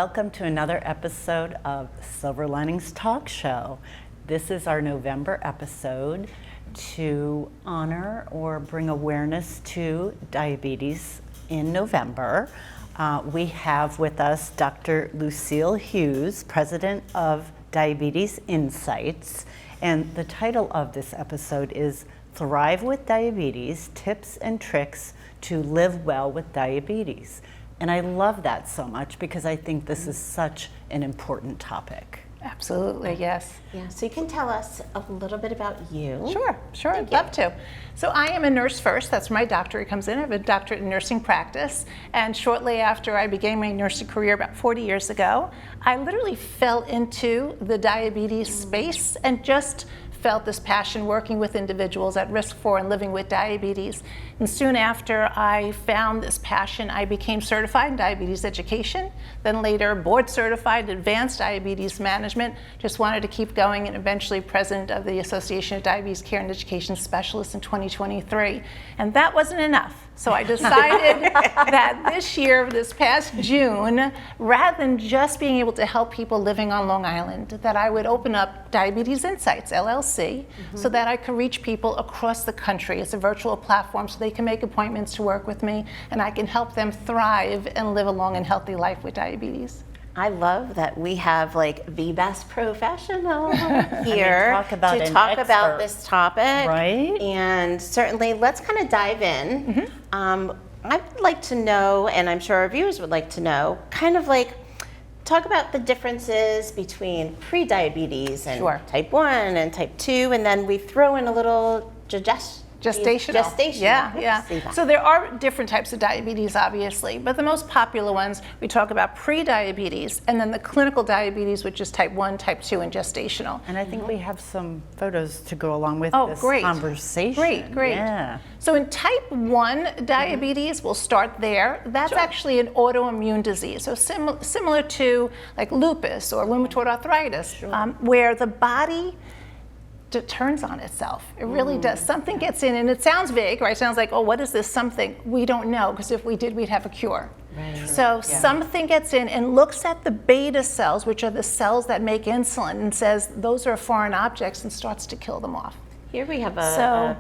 welcome to another episode of Silver Linings Talk Show. This is our November episode to honor or bring awareness to diabetes in November. We have with us Dr. Lucille Hughes, President of Diabetes Insights, and the title of this episode is Thrive with Diabetes, Tips and Tricks to Live Well with Diabetes. And I love that so much because I think this is such an important topic. Absolutely, yes. Yeah, so you can tell us a little bit about you. Sure, I'd love to. So I am a nurse first, that's where my doctorate comes in. I have a doctorate in nursing practice, and shortly after I began my nursing career about 40 years ago, I literally fell into the diabetes space and just felt this passion working with individuals at risk for and living with diabetes. And soon after I found this passion, I became certified in diabetes education, then later board certified in advanced diabetes management, just wanted to keep going, and eventually president of the Association of Diabetes Care and Education Specialists in 2023. And that wasn't enough. So I decided that this year, this past June, rather than just being able to help people living on Long Island, that I would open up Diabetes Insights, LLC, so that I could reach people across the country. It's a virtual platform so they can make appointments to work with me, and I can help them thrive and live a long and healthy life with diabetes. I love that we have like the best professional here talk about to an talk about expert. this topic. Right. And certainly let's kind of dive in. I'd like to know, and I'm sure our viewers would like to know, kind of like talk about the differences between pre-diabetes and Sure. type 1 and type 2, and then we throw in a little Gestational. Yeah. See that. So there are different types of diabetes, obviously, but the most popular ones, we talk about pre-diabetes, and then the clinical diabetes, which is type 1, type 2, and gestational. And I think we have some photos to go along with Oh, this great. conversation. Great. Yeah. So in type 1 diabetes, we'll start there. That's actually an autoimmune disease. So similar to like lupus or rheumatoid arthritis, where the body turns on itself. It really does. Something gets in, and it sounds vague, right? It sounds like, oh, what is this something? We don't know, because if we did, we'd have a cure. Right. So something gets in and looks at the beta cells, which are the cells that make insulin, and says those are foreign objects and starts to kill them off. Here we have That's the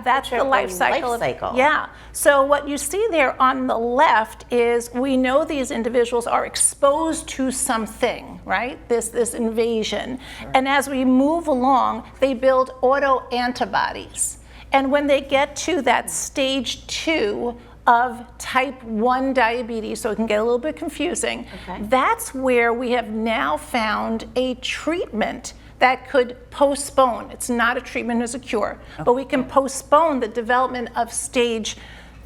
picture of life the cycle. life cycle. Yeah. So what you see there on the left is we know these individuals are exposed to something, right? This invasion. And as we move along, they build autoantibodies. And when they get to that stage 2 of type 1 diabetes, so it can get a little bit confusing, that's where we have now found a treatment that could postpone. It's not a treatment as a cure, but we can postpone the development of stage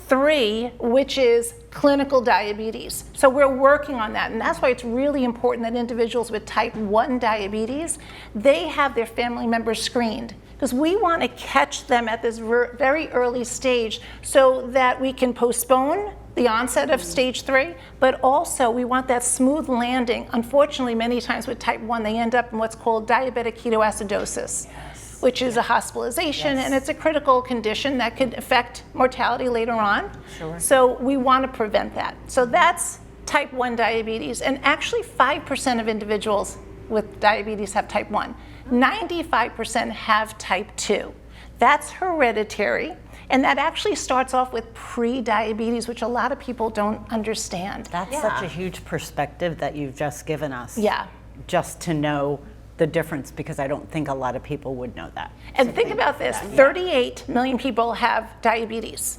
3, which is clinical diabetes. So we're working on that, and that's why it's really important that individuals with type 1 diabetes, they have their family members screened, because we want to catch them at this very early stage so that we can postpone the onset of stage 3, but also we want that smooth landing. Unfortunately, many times with type 1, they end up in what's called diabetic ketoacidosis, which is a hospitalization, and it's a critical condition that could affect mortality later on. So we want to prevent that. So that's type 1 diabetes, and actually 5% of individuals with diabetes have type 1. 95% have type 2. That's hereditary. And that actually starts off with pre-diabetes, which a lot of people don't understand. That's such a huge perspective that you've just given us. Yeah. Just to know the difference, because I don't think a lot of people would know that. And think about this, 38 million people have diabetes.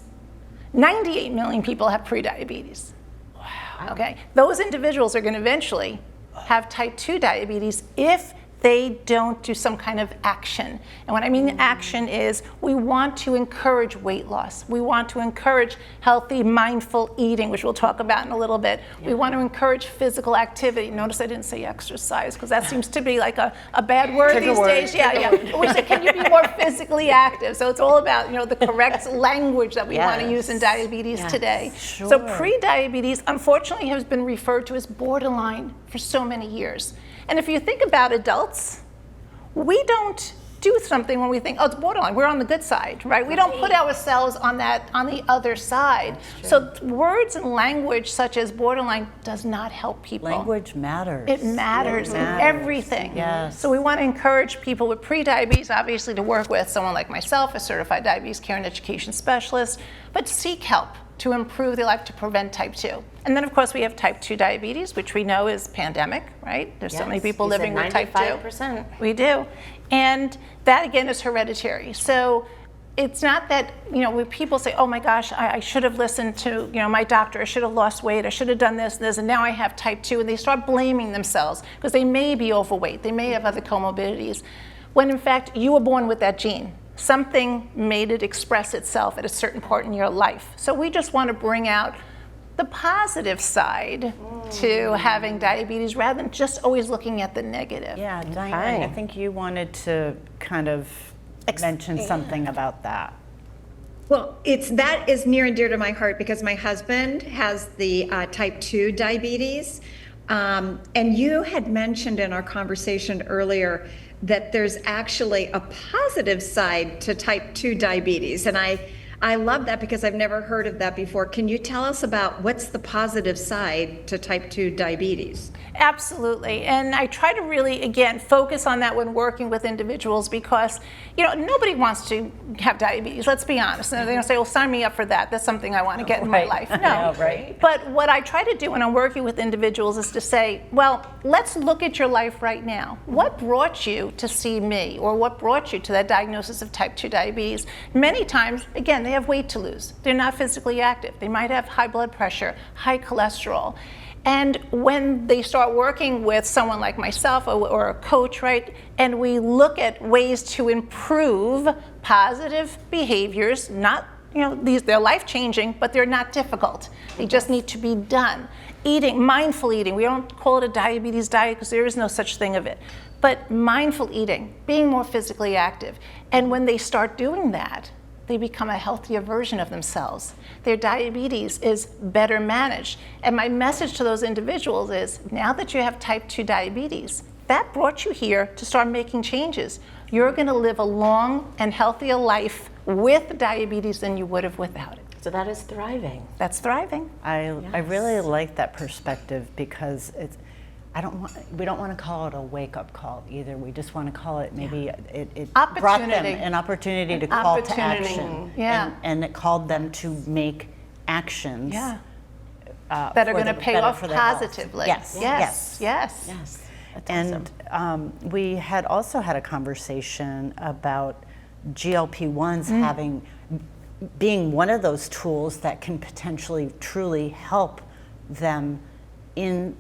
98 million people have pre-diabetes. Wow. Okay, those individuals are going to eventually have type 2 diabetes if they don't do some kind of action. And what I mean action is we want to encourage weight loss. We want to encourage healthy, mindful eating, which we'll talk about in a little bit. We want to encourage physical activity. Notice I didn't say exercise, because that seems to be like a bad word these days. We say, can you be more physically active? So it's all about, the correct language that we want to use in diabetes today. Sure. So pre-diabetes, unfortunately, has been referred to as borderline for so many years. And if you think about adults, we don't do something when we think, oh, it's borderline, we're on the good side, right? We don't put ourselves on the other side. So words and language such as borderline does not help people. Language matters. It matters in everything. Yes. So we want to encourage people with pre-diabetes, obviously, to work with someone like myself, a certified diabetes care and education specialist, but seek help to improve their life to prevent type 2. And then, of course, we have type 2 diabetes, which we know is pandemic, right? There's so many people living with type 2. 95%. We do. And that, again, is hereditary. So it's not that, when people say, oh my gosh, I should have listened to, my doctor, I should have lost weight, I should have done this, and now I have type 2, and they start blaming themselves because they may be overweight, they may have other comorbidities, when in fact, you were born with that gene. Something made it express itself at a certain part in your life. So we just want to bring out the positive side to having diabetes rather than just always looking at the negative. Yeah, Diane, I think you wanted to kind of mention something about that. Well, that is near and dear to my heart because my husband has the type 2 diabetes. And you had mentioned in our conversation earlier that there's actually a positive side to type 2 diabetes. And I love that because I've never heard of that before. Can you tell us about what's the positive side to type 2 diabetes? Absolutely. And I try to really, again, focus on that when working with individuals because, nobody wants to have diabetes, let's be honest. And they're going to say, well, sign me up for that. That's something I want to get in my life. No. Yeah, right. But what I try to do when I'm working with individuals is to say, well, let's look at your life right now. What brought you to see me or what brought you to that diagnosis of type 2 diabetes? Many times, again, they have weight to lose. They're not physically active. They might have high blood pressure, high cholesterol. And when they start working with someone like myself or a coach, right, and we look at ways to improve positive behaviors, not, they're life-changing, but they're not difficult. They just need to be done. Eating, mindful eating, we don't call it a diabetes diet because there is no such thing of it. But mindful eating, being more physically active. And when they start doing that, they become a healthier version of themselves. Their diabetes is better managed. And my message to those individuals is, now that you have type 2 diabetes, that brought you here to start making changes. You're gonna live a long and healthier life with diabetes than you would have without it. So that is thriving. That's thriving. I really like that perspective because we don't want to call it a wake-up call either. We just want to call it maybe it brought them an opportunity to call to action. Yeah. And it called them to make actions that are going to pay off positively. Yes. Yes. Yes. Yes. That's And awesome. we had also had a conversation about GLP-1s being one of those tools that can potentially truly help them in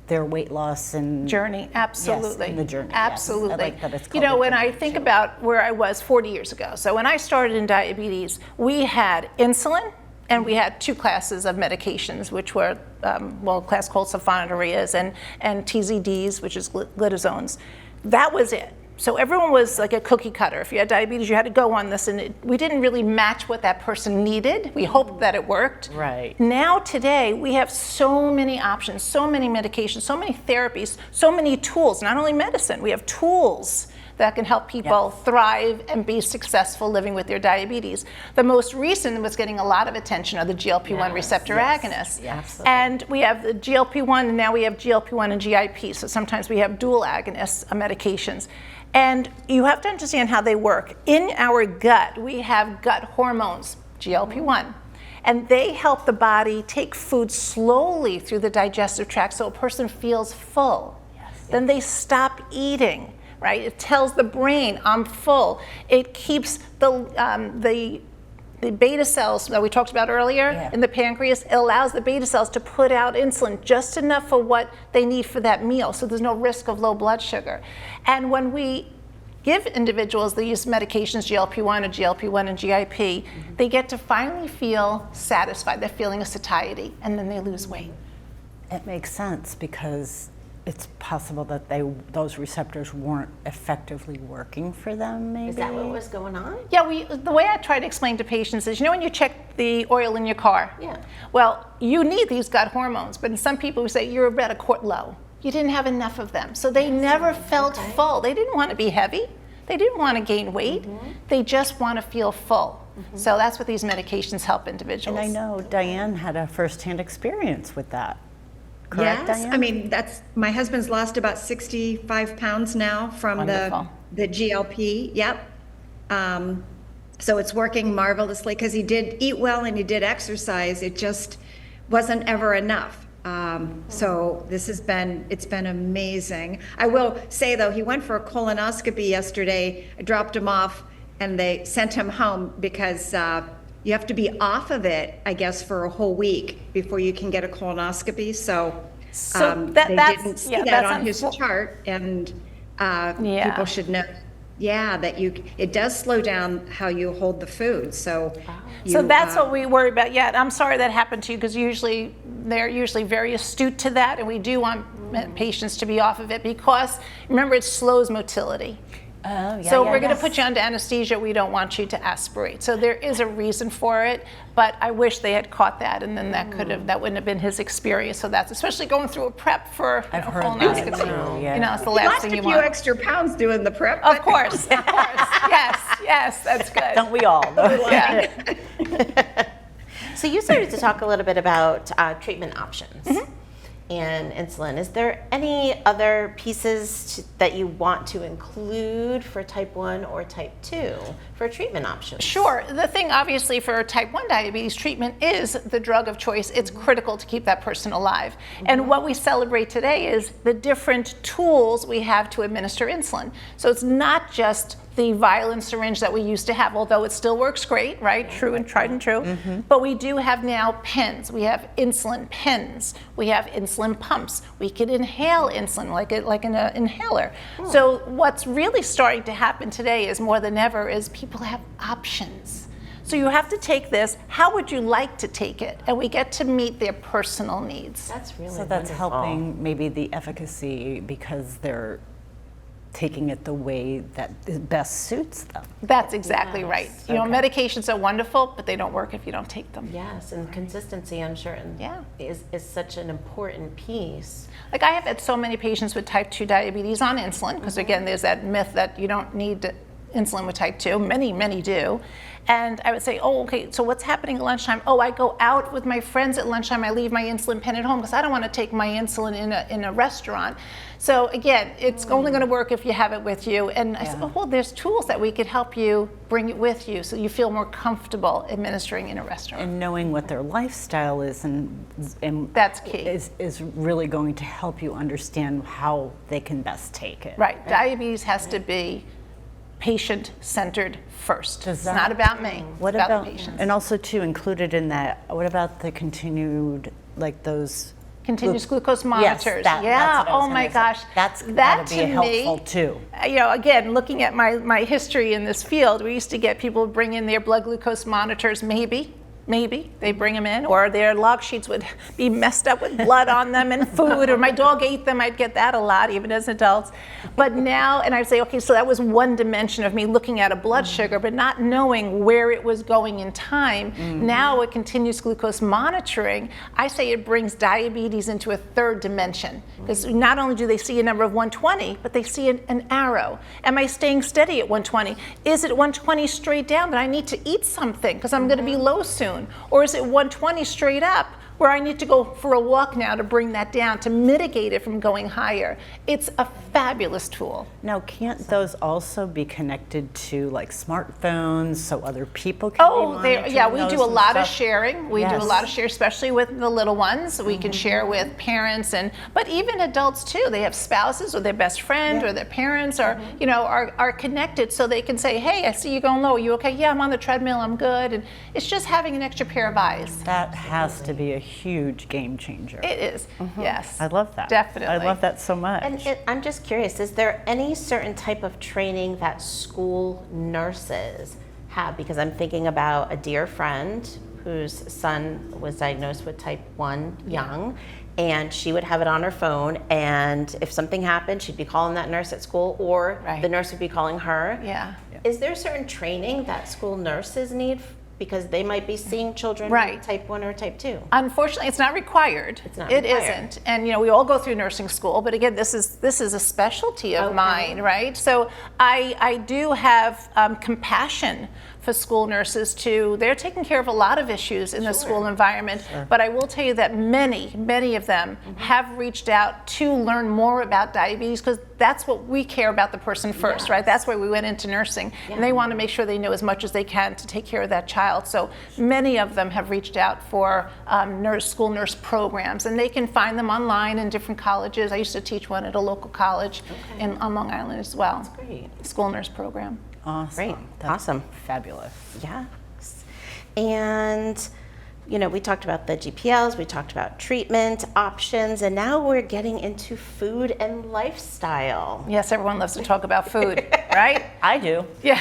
their weight loss and journey. Absolutely. Yes, in the journey. Absolutely. Yes. I like that it's called when I think about where I was 40 years ago, so when I started in diabetes, we had insulin and we had 2 classes of medications, which were, a class called sulfonylureas and TZDs, which is glitazones. That was it. So everyone was like a cookie cutter. If you had diabetes, you had to go on this, and we didn't really match what that person needed. We hoped that it worked. Right. Now today, we have so many options, so many medications, so many therapies, so many tools, not only medicine, we have tools that can help people thrive and be successful living with their diabetes. The most recent was getting a lot of attention are the GLP-1 receptor agonists. Yes. And we have the GLP-1 and now we have GLP-1 and GIP. So sometimes we have dual agonists medications. And you have to understand how they work. In our gut, we have gut hormones, GLP-1. And they help the body take food slowly through the digestive tract so a person feels full. Then they stop eating, right? It tells the brain, I'm full. It keeps the beta cells that we talked about earlier in the pancreas, it allows the beta cells to put out insulin just enough for what they need for that meal, so there's no risk of low blood sugar. And when we give individuals these medications, GLP-1 or GLP-1 and GIP, they get to finally feel satisfied, that feeling of satiety, and then they lose weight. It makes sense because it's possible that those receptors weren't effectively working for them, maybe? Is that what was going on? Yeah, the way I try to explain to patients is, when you check the oil in your car? Yeah. Well, you need these gut hormones, but in some people who say you're about a quart low. You didn't have enough of them. So they never felt full. They didn't want to be heavy. They didn't want to gain weight. They just want to feel full. So that's what these medications help individuals. And I know Diane had a firsthand experience with that. Correct, Yes, Diane? I mean, my husband's lost about 65 pounds now from Wonderful. the GLP, yep. So it's working marvelously because he did eat well and he did exercise. It just wasn't ever enough. So it's been amazing. I will say though, he went for a colonoscopy yesterday. I dropped him off and they sent him home because you have to be off of it, I guess, for a whole week before you can get a colonoscopy. So, they didn't see that on his chart, and Yeah. people should know. Yeah, that it does slow down how you hold the food. So, So that's what we worry about. Yeah, I'm sorry that happened to you because they're usually very astute to that, and we do want patients to be off of it because remember it slows motility. Oh, yeah, So yeah, we're going to yes. put you under anesthesia. We don't want you to aspirate. So there is a reason for it, but I wish they had caught that, and then that wouldn't have been his experience. So that's especially going through a prep for I've a heard that colonoscopy. too, yeah. You know, it's the he last lost thing a you few want. extra pounds doing the prep. Of course, yes, that's good. Don't we all? though? Yeah. So you started to talk a little bit about treatment options and insulin. Is there any other pieces that you want to include for type 1 or type 2 for treatment options? Sure. The thing, obviously, for type 1 diabetes, treatment is the drug of choice. It's critical to keep that person alive. And what we celebrate today is the different tools we have to administer insulin. So it's not just the vial and syringe that we used to have, although it still works great, right? True and tried and true. But we do have now pens. We have insulin pens. We have insulin pumps. We can inhale insulin like an inhaler. So what's really starting to happen today is more than ever is people have options. So you have to take this. How would you like to take it? And we get to meet their personal needs. That's really So that's wonderful. helping maybe the efficacy because they're taking it the way that best suits them. That's exactly Yes. right. You know, medications are wonderful, but they don't work if you don't take them. Yes, and consistency, I'm sure, Yeah. is such an important piece. Like I have had so many patients with type 2 diabetes on insulin, because again, there's that myth that you don't need insulin with type 2. Many do. And I would say, oh, okay, so what's happening at lunchtime? Oh, I go out with my friends at lunchtime. I leave my insulin pen at home because I don't want to take my insulin in a restaurant. So again, it's only going to work if you have it with you. And I said, oh, well, there's tools that we could help you bring it with you so you feel more comfortable administering in a restaurant. And knowing what their lifestyle is and That's key. is really going to help you understand how they can best take it. Right. Diabetes has to be patient-centered first. Does It's that- not about me. What it's about, the patients. and also too included in that, what about the continued, like those Continuous glucose monitors. Yes, yeah. that's what I was Oh my gonna say. gosh. That's that gotta be to helpful me, too. You know, again, looking at my history in this field, we used to get people bring in their blood glucose monitors, maybe they bring them in, or their log sheets would be messed up with blood on them and food, or my dog ate them. I'd get that a lot, even as adults. But now, and I'd say, okay, so that was one dimension of me looking at a blood sugar, but not knowing where it was going in time. Now with continuous glucose monitoring, I say it brings diabetes into a third dimension. Because not only do they see a number of 120, but they see an arrow. Am I staying steady at 120? Is it 120 straight down, but I need to eat something because I'm going to be low soon? Or is it 120 straight up where I need to go for a walk now to bring that down, to mitigate it from going higher? It's a fabulous tool. Now, can't those also be connected to like smartphones so other people can be monitoring yeah, we those do a and lot of stuff? sharing. We do a Yes. lot of share, especially with the little ones. We can share with parents, but even adults too. They have spouses or their best friend or their parents are, you know, are connected so they can say, hey, I see you going low. Are you okay? Yeah, I'm on the treadmill. I'm good. And it's just having an extra pair of eyes. That has to be a huge game changer. It is, yes. I love that. Definitely. I love that so much. And I'm just curious, is there any certain type of training that school nurses have? Because I'm thinking about a dear friend whose son was diagnosed with type 1 young, and she would have it on her phone, and if something happened, she'd be calling that nurse at school, or Right. the nurse would be calling her. Yeah. Is there certain training that school nurses need because they might be seeing children Right. with type 1 or type 2. Unfortunately, it's not required. It's not It required. isn't. And we all go through nursing school, but again, this is a specialty of Okay. mine, right? So I do have compassion for school nurses too. They're taking care of a lot of issues in the school environment, but I will tell you that many of them have reached out to learn more about diabetes, because that's what we care about the person first, right? That's why we went into nursing, and they want to make sure they know as much as they can to take care of that child. So many of them have reached out for school nurse programs, and they can find them online in different colleges. I used to teach one at a local college on Long Island as well. Great. School nurse program. Awesome. Great. That's Awesome. Fabulous. Yes. And, we talked about the GPLs, we talked about treatment options, and now we're getting into food and lifestyle. Yes, everyone loves to talk about food, right? I do. Yeah.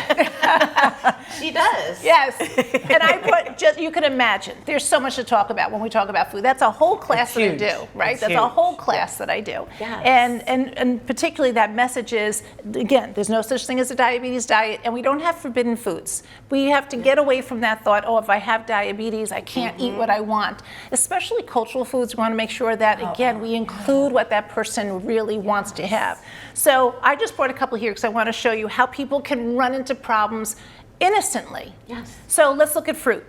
She does. Yes. And I put, you can imagine, there's so much to talk about when we talk about food. That's a whole class It's that I huge. do, right? It's That's a huge. whole class that I do. Yes. And particularly that message is, again, there's no such thing as a diabetes diet, and we don't have forbidden foods. We have to get away from that thought, oh, if I have diabetes, I can't eat what I want. Especially cultural foods, we want to make sure that, again, we include what that person really wants to have. So I just brought a couple here because I want to show you how people can run into problems innocently. Yes. So let's look at fruit.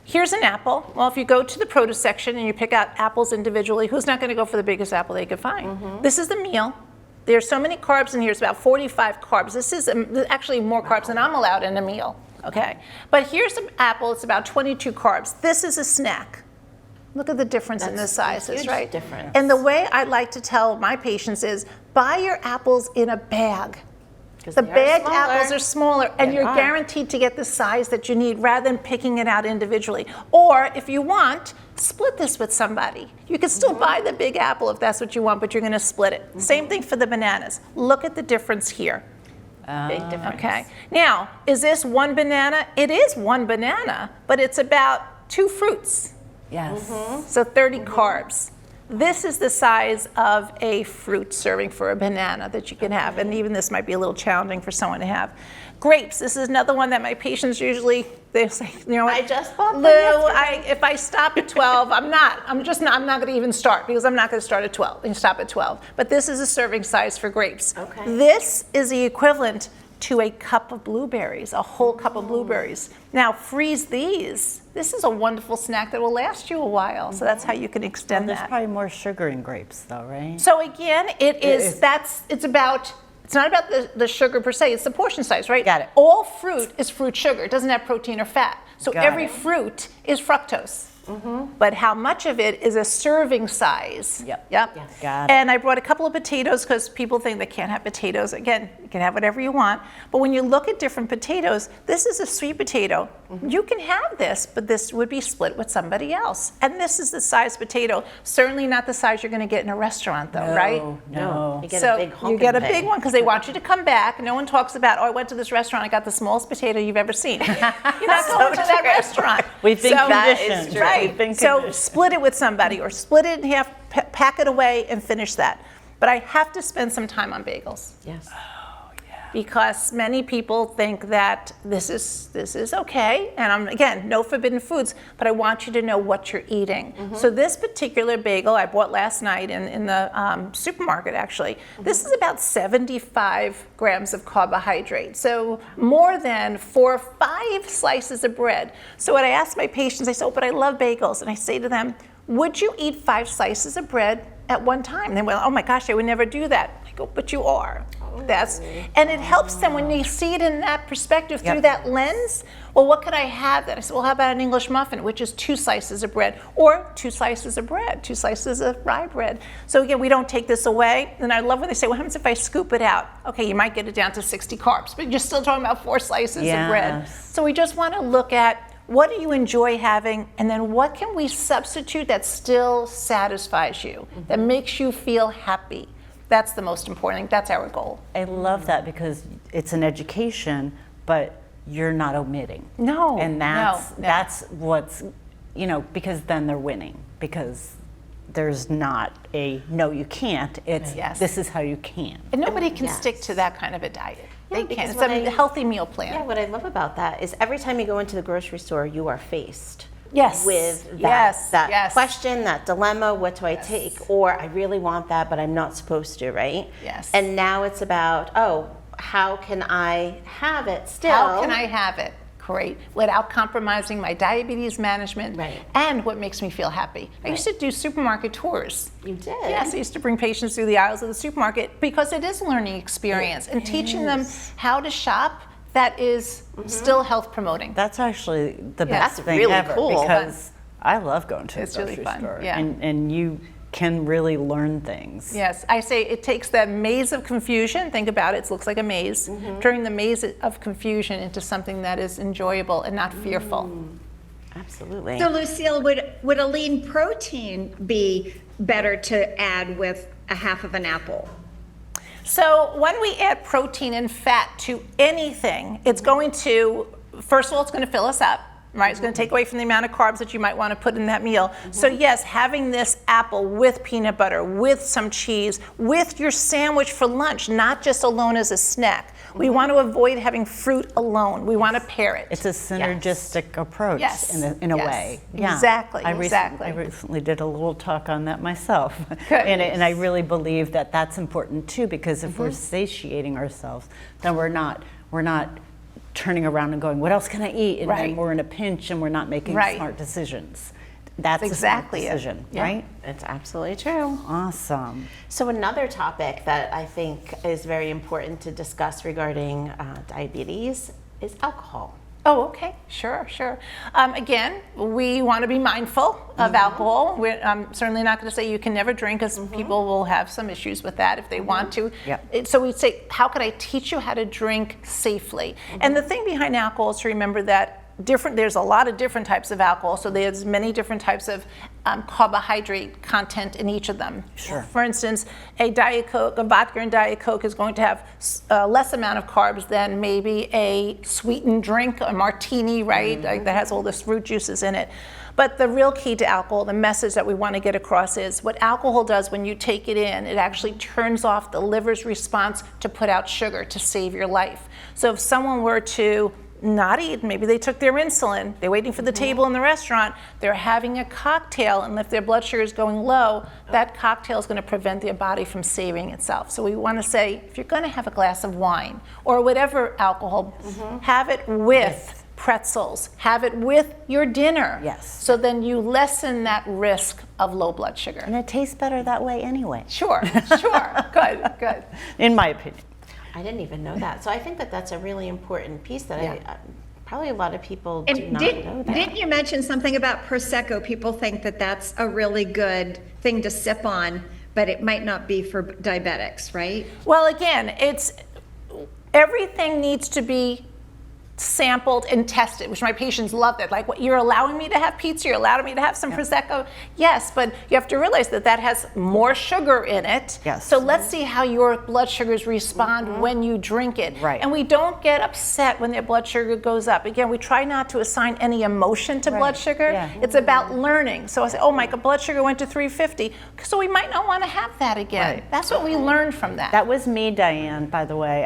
Here's an apple. Well, if you go to the produce section and you pick out apples individually, who's not going to go for the biggest apple they could find? This is the meal. There's so many carbs in here. It's about 45 carbs. This is actually more carbs than I'm allowed in a meal. Okay. But here's an apple. It's about 22 carbs. This is a snack. Look at the difference in the That's a sizes, huge right? difference. And the way I like to tell my patients is, buy your apples in a bag. The they are bagged smaller. apples are smaller, and They you're are. guaranteed to get the size that you need rather than picking it out individually. Or if you want, split this with somebody. You can still buy the big apple if that's what you want, but you're going to split it. Same thing for the bananas. Look at the difference here. Big difference. Okay. Now, is this one banana? It is one banana, but it's about 2 fruits. Yes. So 30 carbs. This is the size of a fruit serving for a banana that you can have, and even this might be a little challenging for someone to have. Grapes, this is another one that my patients usually, they say, you know what? I just bought them Lou, yesterday." if I stop at 12, I'm not going to even start, because I'm not going to start at 12 and stop at 12. But this is a serving size for grapes. Okay. This is the equivalent to a cup of blueberries, a whole cup of blueberries. Now freeze these. This is a wonderful snack that will last you a while. So that's how you can extend There's that. probably more sugar in grapes, though, right? So again, is- it's not about the sugar per se, it's the portion size, right? Got it. All fruit is fruit sugar. It doesn't have protein or fat. So Got every it. fruit is fructose. But how much of it is a serving size? Yep. Yep. Yes. Got it. And I brought a couple of potatoes because people think they can't have potatoes. Again, you can have whatever you want. But when you look at different potatoes, this is a sweet potato. You can have this, but this would be split with somebody else. And this is the size potato. Certainly not the size you're going to get in a restaurant, though, right? No. You get So a big you honking get a thing. big one because they want you to come back. No one talks about, oh, I went to this restaurant, I got the smallest potato you've ever seen. You're not going to that restaurant. We've been So- That is conditioned. true. Right. We've been So conditioned. split it with somebody, or split it in half, pack it away, and finish that. But I have to spend some time on bagels, Yes. because many people think that this is okay, and again, no forbidden foods, but I want you to know what you're eating. So this particular bagel I bought last night in the supermarket, actually. This is about 75 grams of carbohydrate, so more than 4 or 5 slices of bread. So what I ask my patients, I say, oh, but I love bagels, and I say to them, would you eat 5 slices of bread at one time? And they went, oh my gosh, I would never do that. I go, but you are. And it helps them when you see it in that perspective, through Yep. that lens. Well, what could I have that? I said, well, how about an English muffin, which is 2 slices of bread, or 2 slices of bread, 2 slices of rye bread. So again, we don't take this away. And I love when they say, what happens if I scoop it out? Okay, you might get it down to 60 carbs, but you're still talking about 4 slices of bread. Yes. So we just want to look at, what do you enjoy having, and then what can we substitute that still satisfies you, that makes you feel happy? That's the most important thing. That's our goal. I love that because it's an education, but you're not omitting. No, And no. that's what's, because then they're winning, because there's not a no, you can't. It's Yes. this is how you can. And nobody can Yes. stick to that kind of a diet. Yeah, They because can't. It's what a I- healthy meal plan. Yeah, what I love about that is every time you go into the grocery store, you are faced Yes. with that, Yes, that yes. question, that dilemma, what do I take? Or I really want that, but I'm not supposed to, right? Yes. And now it's about, oh, how can I have it still? How can I have it? Great. Without compromising my diabetes management Right. and what makes me feel happy. I used to do supermarket tours. You did? Yes, I used to bring patients through the aisles of the supermarket because it is a learning experience and teaching them how to shop that is still health promoting. That's actually the Yeah. best That's thing really ever cool. because I love going to It's the really grocery fun, store, yeah. and you can really learn things. Yes, I say it takes that maze of confusion, think about it, it looks like a maze, turning the maze of confusion into something that is enjoyable and not fearful. Absolutely. So Lucille, would a lean protein be better to add with a half of an apple? So when we add protein and fat to anything, it's going to, first of all, it's going to fill us up, right? It's going to take away from the amount of carbs that you might want to put in that meal. So yes, having this apple with peanut butter, with some cheese, with your sandwich for lunch, not just alone as a snack. We want to avoid having fruit alone. We want to pair it. It's a synergistic approach Yes. in a Yes. way. Yeah. Exactly, I exactly. recently did a little talk on that myself. Good. And I really believe that that's important too, because if we're satiating ourselves, then we're not turning around and going, what else can I eat? And Right. then we're in a pinch and we're not making Right. smart decisions. That's exactly a it. smart decision, Yeah. right? It's absolutely true. Awesome. So another topic that I think is very important to discuss regarding diabetes is alcohol. Oh, okay, sure, sure. Again, we want to be mindful of alcohol. I'm certainly not going to say you can never drink, because people will have some issues with that if they want to. Yep. So we say, how can I teach you how to drink safely? And the thing behind alcohol is to remember that there's a lot of different types of alcohol, so there's many different types of carbohydrate content in each of them. Sure. For instance, a Diet Coke, a vodka and Diet Coke is going to have less amount of carbs than maybe a sweetened drink, a martini, right? Like that has all this fruit juices in it. But the real key to alcohol, the message that we want to get across is what alcohol does when you take it in, it actually turns off the liver's response to put out sugar to save your life. So if someone were to not eat, maybe they took their insulin, they're waiting for the table in the restaurant, they're having a cocktail, and if their blood sugar is going low, that cocktail is going to prevent their body from saving itself. So we want to say, if you're going to have a glass of wine or whatever alcohol, have it with pretzels, have it with your dinner. Yes. So then you lessen that risk of low blood sugar. And it tastes better that way anyway, Sure, sure, good, good. in my opinion. I didn't even know that. So I think that that's a really important piece that probably a lot of people do And not know that. didn't you mention something about Prosecco? People think that that's a really good thing to sip on, but it might not be for diabetics, right? Well, again, everything needs to be sampled and tested, which my patients love that. Like, what, you're allowing me to have pizza, you're allowing me to have some Prosecco? Yes, but you have to realize that that has more sugar in it. Yes. So let's see how your blood sugars respond when you drink it. Right. And we don't get upset when their blood sugar goes up. Again, we try not to assign any emotion to blood sugar. Yeah. It's about learning. So I say, oh, my blood sugar went to 350, so we might not want to have that again. Right. That's what we learned from that. That was me, Diane, by the way.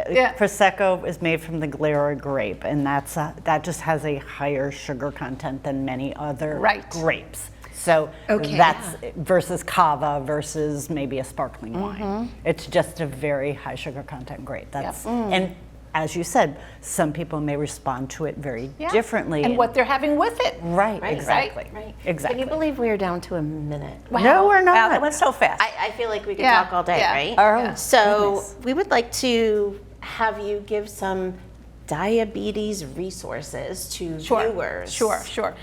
Yeah. Prosecco is made from the Glera grape, and that just has a higher sugar content than many other Right. grapes. So Okay. that's versus cava versus maybe a sparkling wine. It's just a very high sugar content grape. That's and as you said, some people may respond to it very Yeah. differently. And what they're having with it. right, Right, exactly. Right. Exactly. Can you believe we are down to a minute? No, we're not. Wow, that went so fast. I feel like we could Yeah, talk all day, yeah. right? Oh, So goodness. we would like to have you give some diabetes resources to viewers. Sure.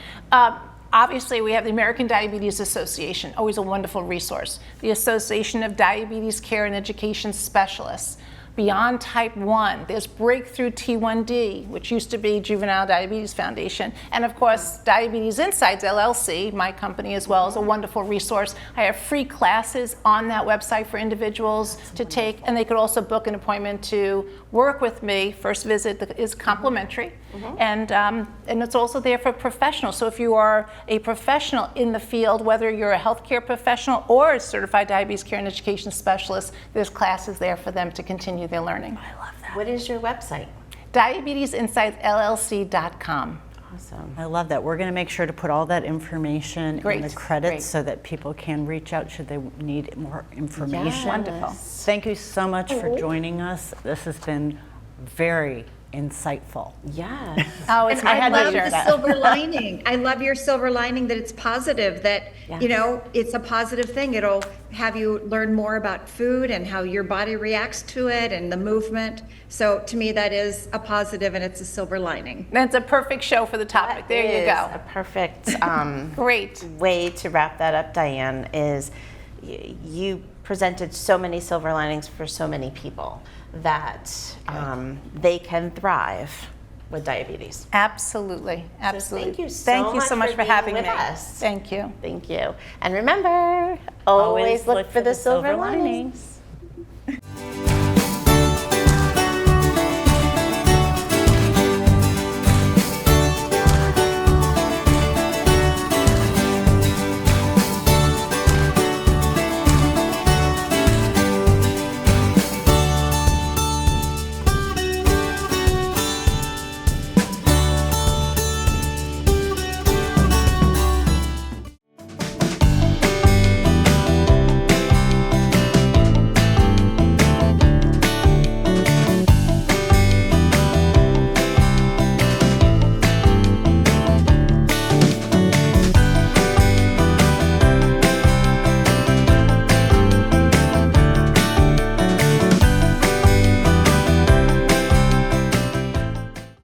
Obviously, we have the American Diabetes Association, always a wonderful resource. The Association of Diabetes Care and Education Specialists. Beyond Type 1. There's Breakthrough T1D, which used to be Juvenile Diabetes Foundation. And of course, Diabetes Insights LLC, my company as well, is a wonderful resource. I have free classes on that website for individuals to take, and they could also book an appointment to work with me. First visit is complimentary, and it's also there for professionals. So if you are a professional in the field, whether you're a healthcare professional or a certified diabetes care and education specialist, there's classes there for them to continue their learning. I love that. What is your website? DiabetesInsightsLLC.com. Awesome. I love that. We're going to make sure to put all that information in Great, the credits great. so that people can reach out should they need more information. Wonderful. Thank you so much for joining us. This has been very insightful. Yes. Oh, it's And my I head to love share the that. silver lining. I love your silver lining that it's positive, that, you know, it's a positive thing. It'll have you learn more about food and how your body reacts to it and the movement. So to me, that is a positive and it's a silver lining. That's a perfect show for the topic. That There you is go. A perfect Great. way to wrap that up, Diane, is you presented so many silver linings for so many people that they can thrive with diabetes. Absolutely. Absolutely. thank you so Thank you so much much for for being having with me. us. Thank you. Thank you. And remember, always look for the silver linings.